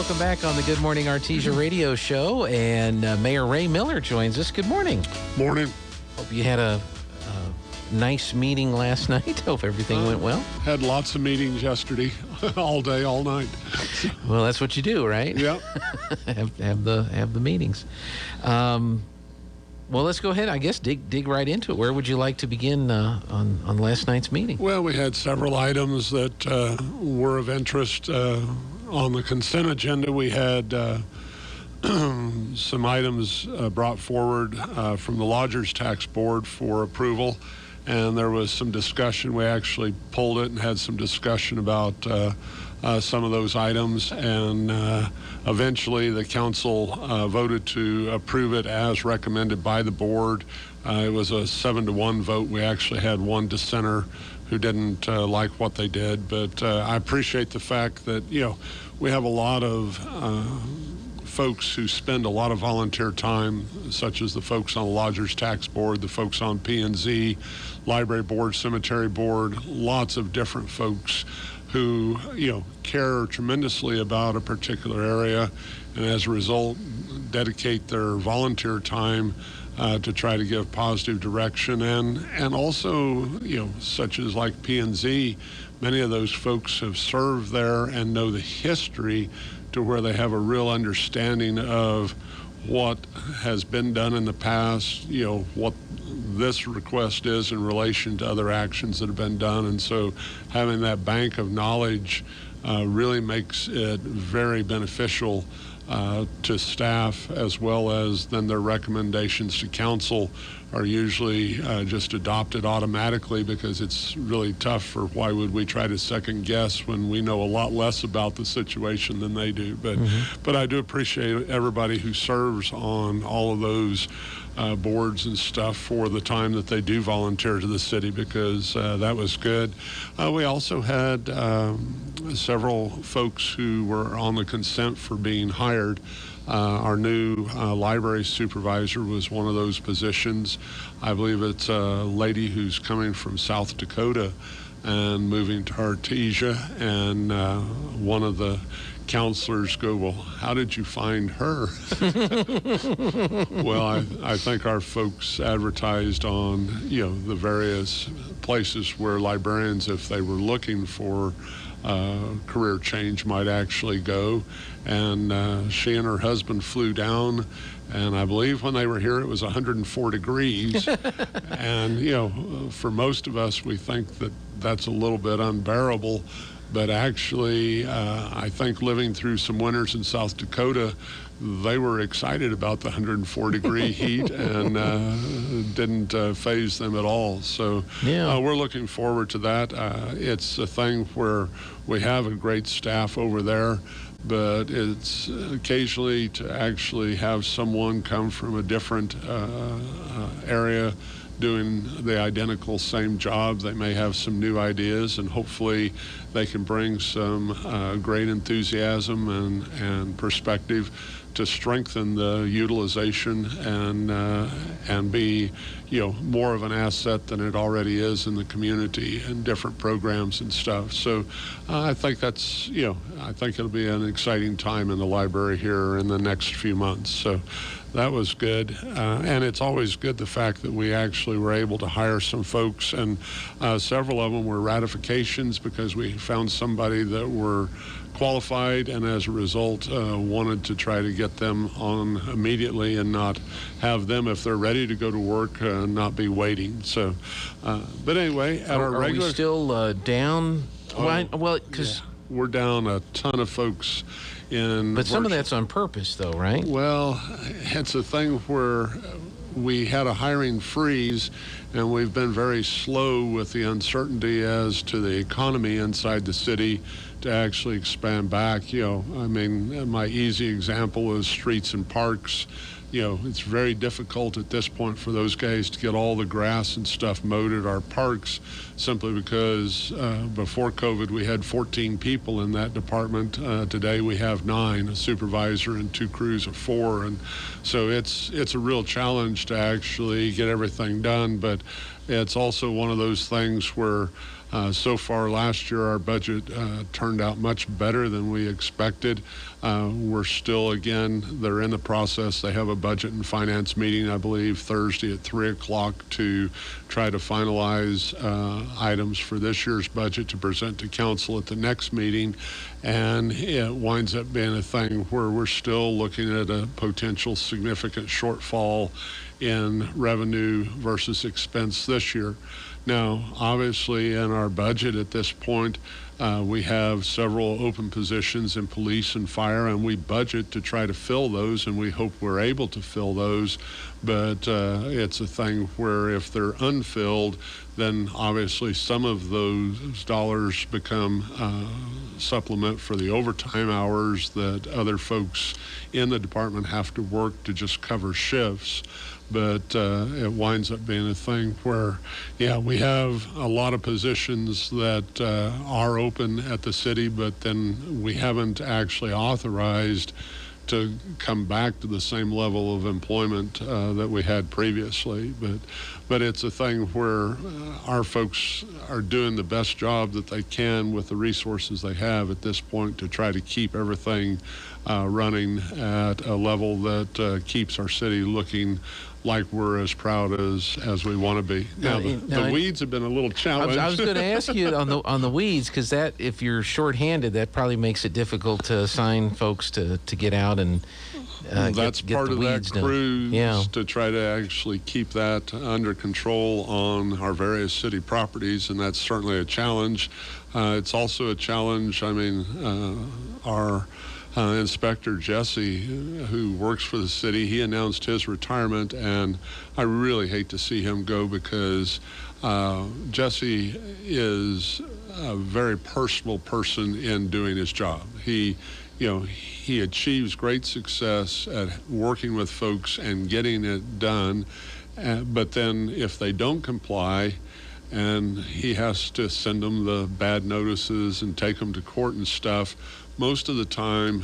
welcome back on the Good Morning Artesia radio show. And Mayor Raye Miller joins us. Good morning. Morning. Hope you had a nice meeting last night. Hope everything went well. Had lots of meetings yesterday, all day, all night. Well, that's what you do, right? Yep. have the meetings. Well, let's go ahead. I guess dig right into it. Where would you like to begin on last night's meeting? Well, we had several items that were of interest on the consent agenda. We had some items brought forward from the Lodgers Tax Board for approval, and there was some discussion. We actually pulled it and had some discussion about some of those items, and eventually the council voted to approve it as recommended by the board. It was a 7-1 vote. We actually had one dissenter who didn't like what they did, but I appreciate the fact that, we have a lot of folks who spend a lot of volunteer time, such as the folks on the Lodgers Tax Board, the folks on P&Z, Library Board, Cemetery Board, lots of different folks who, care tremendously about a particular area, and as a result, dedicate their volunteer time to try to give positive direction. And also, such as like P&Z, many of those folks have served there and know the history to where they have a real understanding of what has been done in the past, what this request is in relation to other actions that have been done. And so having that bank of knowledge really makes it very beneficial to staff, as well as then their recommendations to council are usually just adopted automatically, because it's really tough for why would we try to second guess when we know a lot less about the situation than they do. But I do appreciate everybody who serves on all of those boards and stuff for the time that they do volunteer to the city, because that was good. We also had several folks who were on the consent for being hired. Our new library supervisor was one of those positions. I believe it's a lady who's coming from South Dakota and moving to Artesia, and one of the counselors go, well, how did you find her? Well, I think our folks advertised on, the various places where librarians, if they were looking for career change, might actually go. And she and her husband flew down, and I believe when they were here it was 104 degrees. And, for most of us, we think that that's a little bit unbearable. But actually, I think living through some winters in South Dakota, they were excited about the 104-degree heat, and didn't faze them at all. So we're looking forward to that. It's a thing where we have a great staff over there, but it's occasionally to actually have someone come from a different area doing the identical same job. They may have some new ideas, and hopefully they can bring some great enthusiasm and perspective to strengthen the utilization and be, more of an asset than it already is in the community and different programs and stuff. So I think that's, I think it'll be an exciting time in the library here in the next few months. So that was good. And it's always good, the fact that we actually were able to hire some folks, and several of them were ratifications, because we found somebody that were qualified, and as a result wanted to try to get them on immediately and not have them, if they're ready to go to work, not be waiting. So but anyway, at our regular... Are we still down? Well, because... We're down a ton of folks in... But some of that's on purpose, though, right? Well, it's a thing where we had a hiring freeze, and we've been very slow with the uncertainty as to the economy inside the city to actually expand back. My easy example is streets and parks. It's very difficult at this point for those guys to get all the grass and stuff mowed at our parks, simply because before COVID we had 14 people in that department. Today we have 9, a supervisor and 2 crews of 4, and so it's a real challenge to actually get everything done. But it's also one of those things where So far last year, our budget turned out much better than we expected. We're still, again, they're in the process. They have a budget and finance meeting, I believe, Thursday at 3 o'clock to try to finalize items for this year's budget to present to council at the next meeting. And it winds up being a thing where we're still looking at a potential significant shortfall in revenue versus expense this year. Now, obviously, in our budget at this point, we have several open positions in police and fire, and we budget to try to fill those, and we hope we're able to fill those. But it's a thing where if they're unfilled, then obviously some of those dollars become supplement for the overtime hours that other folks in the department have to work to just cover shifts. But it winds up being a thing where, yeah, we have a lot of positions that are open at the city, but then we haven't actually authorized to come back to the same level of employment that we had previously. But it's a thing where our folks are doing the best job that they can with the resources they have at this point to try to keep everything running at a level that keeps our city looking like we're as proud as we want to be. Now, the weeds have been a little challenging. I was going to ask you on the weeds, because that, if you're shorthanded, that probably makes it difficult to assign folks to get out and that's get part the of that weeds cruise, yeah. to try to actually keep that under control on our various city properties, and that's certainly a challenge. It's also a challenge. I mean, our Inspector Jesse, who works for the city, he announced his retirement, and I really hate to see him go because Jesse is a very personal person in doing his job. He achieves great success at working with folks and getting it done, but then if they don't comply, and he has to send them the bad notices and take them to court and stuff, most of the time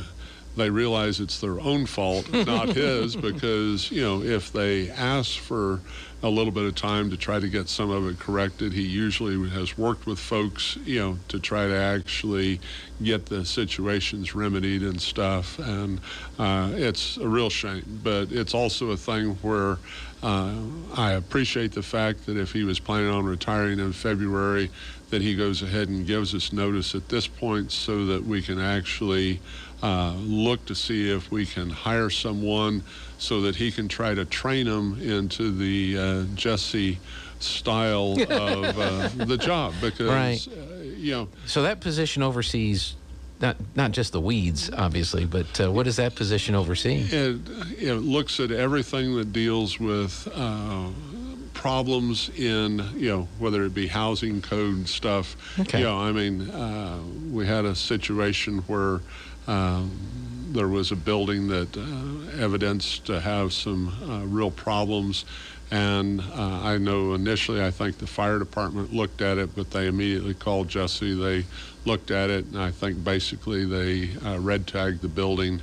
they realize it's their own fault, not his, because, if they ask for a little bit of time to try to get some of it corrected, he usually has worked with folks, to try to actually get the situations remedied and stuff. And it's a real shame, but it's also a thing where I appreciate the fact that if he was planning on retiring in February, that he goes ahead and gives us notice at this point so that we can actually look to see if we can hire someone so that he can try to train them into the Jesse style of the job, because right. So that position oversees not just the weeds, obviously, but what does that position oversee? It looks at everything that deals with problems in, whether it be housing code stuff. Okay. I mean, we had a situation where there was a building that evidenced to have some real problems. And I know initially, I think the fire department looked at it, but they immediately called Jesse. They looked at it, and I think basically they red tagged the building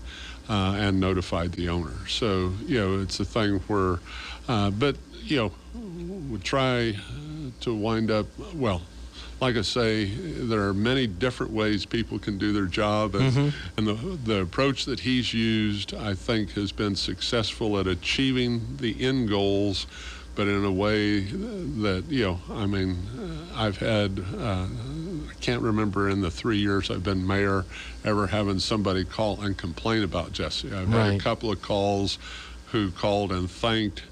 and notified the owner. So, it's a thing where, but, we try to wind up, well, like I say, there are many different ways people can do their job, and the approach that he's used, I think, has been successful at achieving the end goals, but in a way that, I mean, I've had, I can't remember in the 3 years I've been mayor ever having somebody call and complain about Jesse. I've had a couple of calls who called and thanked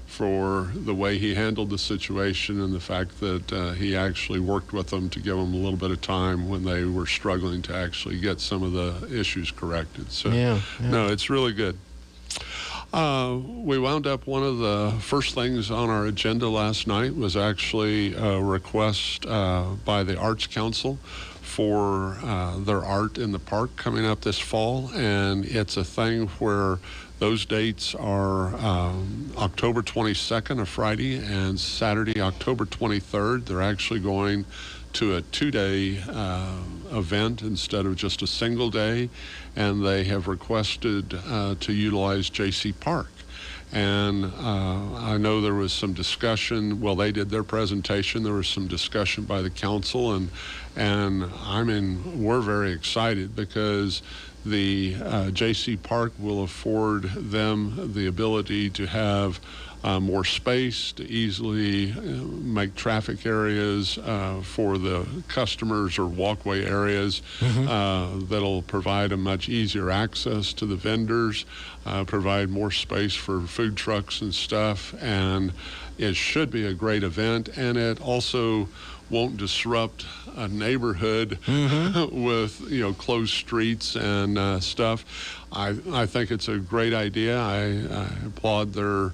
for the way he handled the situation and the fact that he actually worked with them to give them a little bit of time when they were struggling to actually get some of the issues corrected. So, no, it's really good. We wound up, one of the first things on our agenda last night was actually a request by the Arts Council for their art in the park coming up this fall, and it's a thing where those dates are October 22nd, a Friday, and Saturday, October 23rd. They're actually going to a 2-day event instead of just a single day, and they have requested to utilize J.C. Park. And I know there was some discussion. Well, they did their presentation. There was some discussion by the council, and I mean, we're very excited because the J.C. Park will afford them the ability to have more space to easily make traffic areas for the customers or walkway areas that'll provide a much easier access to the vendors, provide more space for food trucks and stuff, and it should be a great event, and it also won't disrupt a neighborhood with closed streets and stuff. I think it's a great idea. I applaud their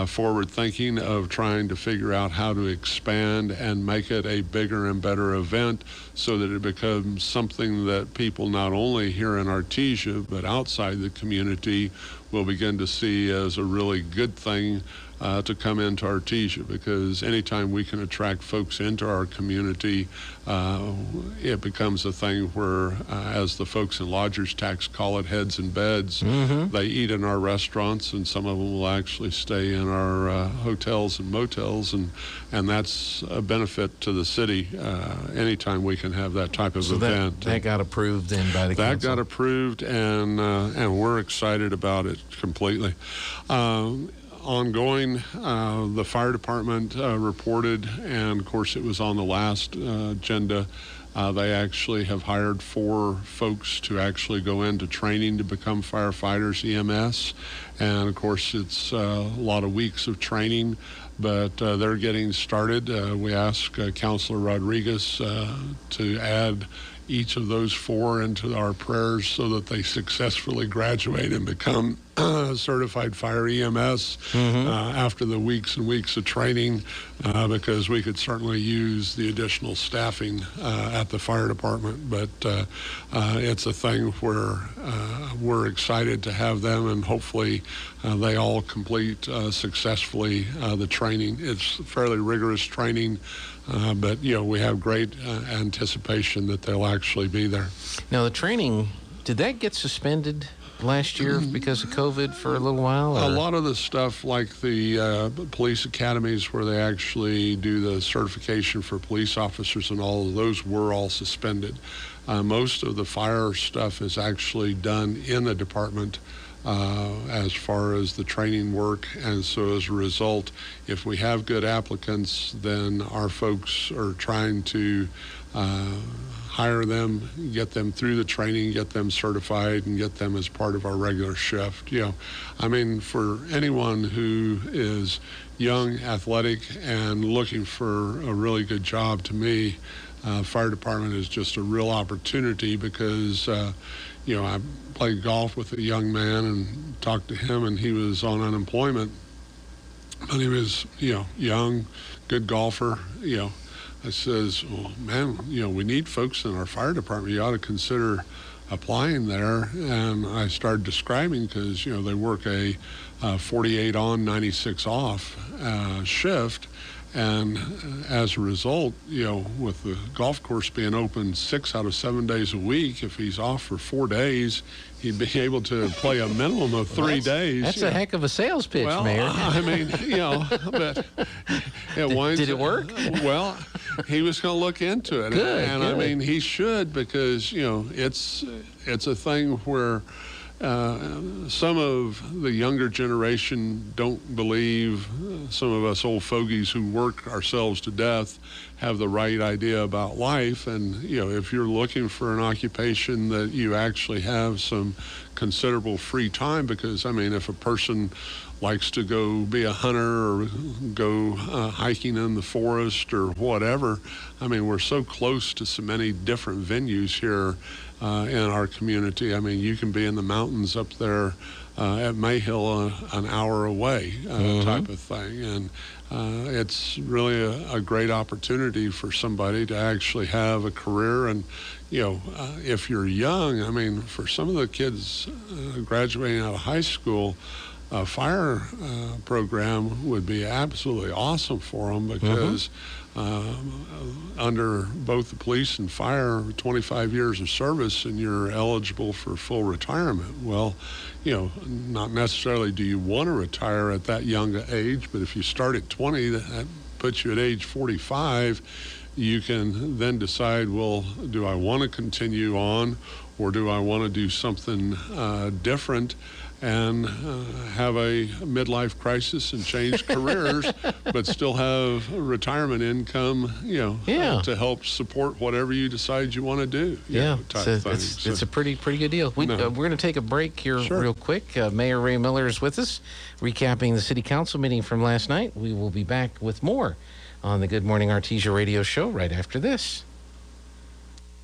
forward thinking of trying to figure out how to expand and make it a bigger and better event so that it becomes something that people not only here in Artesia but outside the community will begin to see as a really good thing to come into Artesia, because anytime we can attract folks into our community, it becomes a thing where, as the folks in lodgers tax call it, heads and beds. They eat in our restaurants, and some of them will actually stay in our hotels and motels, and that's a benefit to the city anytime we can have that type of event. That got approved then by the council? That got approved, and we're excited about it completely. Ongoing, the fire department reported, and of course it was on the last agenda, they actually have hired 4 folks to actually go into training to become firefighters, EMS, and of course it's a lot of weeks of training, but they're getting started. We asked Councilor Rodriguez to add each of those 4 into our prayers so that they successfully graduate and become certified fire EMS after the weeks and weeks of training, because we could certainly use the additional staffing at the fire department. But it's a thing where we're excited to have them, and hopefully they all complete successfully the training. It's fairly rigorous training, but we have great anticipation that they'll actually be there. Now, the training, did that get suspended last year because of COVID for a little while? A lot of the stuff, like the police academies where they actually do the certification for police officers and all of those, were all suspended. Most of the fire stuff is actually done in the department as far as the training work, and so as a result, if we have good applicants, then our folks are trying to hire them, get them through the training, get them certified, and get them as part of our regular shift. I mean, for anyone who is young, athletic, and looking for a really good job, to me, fire department is just a real opportunity, because I played golf with a young man and talked to him, and he was on unemployment, but he was young, good golfer. I says, well, man, we need folks in our fire department. You ought to consider applying there. And I started describing, because they work a 48 on, 96 off shift, and as a result, with the golf course being open 6 out of 7 days a week, if he's off for 4 days, he'd be able to play a minimum of 3 days. That's a heck of a sales pitch, Mayor. I mean, but did it work? Well, he was going to look into it, good. I mean, he should, because it's a thing where some of the younger generation don't believe some of us old fogies who work ourselves to death have the right idea about life. And if you're looking for an occupation that you actually have some considerable free time, because I mean, if a person likes to go be a hunter or go hiking in the forest or whatever, I mean, we're so close to so many different venues here in our community. I mean, you can be in the mountains up there at Mayhill an hour away type of thing. And it's really a great opportunity for somebody to actually have a career. And, if you're young, I mean, for some of the kids graduating out of high school, fire program would be absolutely awesome for them, because under both the police and fire, 25 years of service and you're eligible for full retirement. Well, not necessarily do you want to retire at that young age, but if you start at 20, that puts you at age 45. You can then decide, well, do I want to continue on, or do I want to do something different and have a midlife crisis and change careers, but still have retirement income, to help support whatever you decide you want to do. It's a pretty good deal. We're going to take a break here real quick. Mayor Raye Miller is with us, recapping the City Council meeting from last night. We will be back with more on the Good Morning Artesia radio show right after this.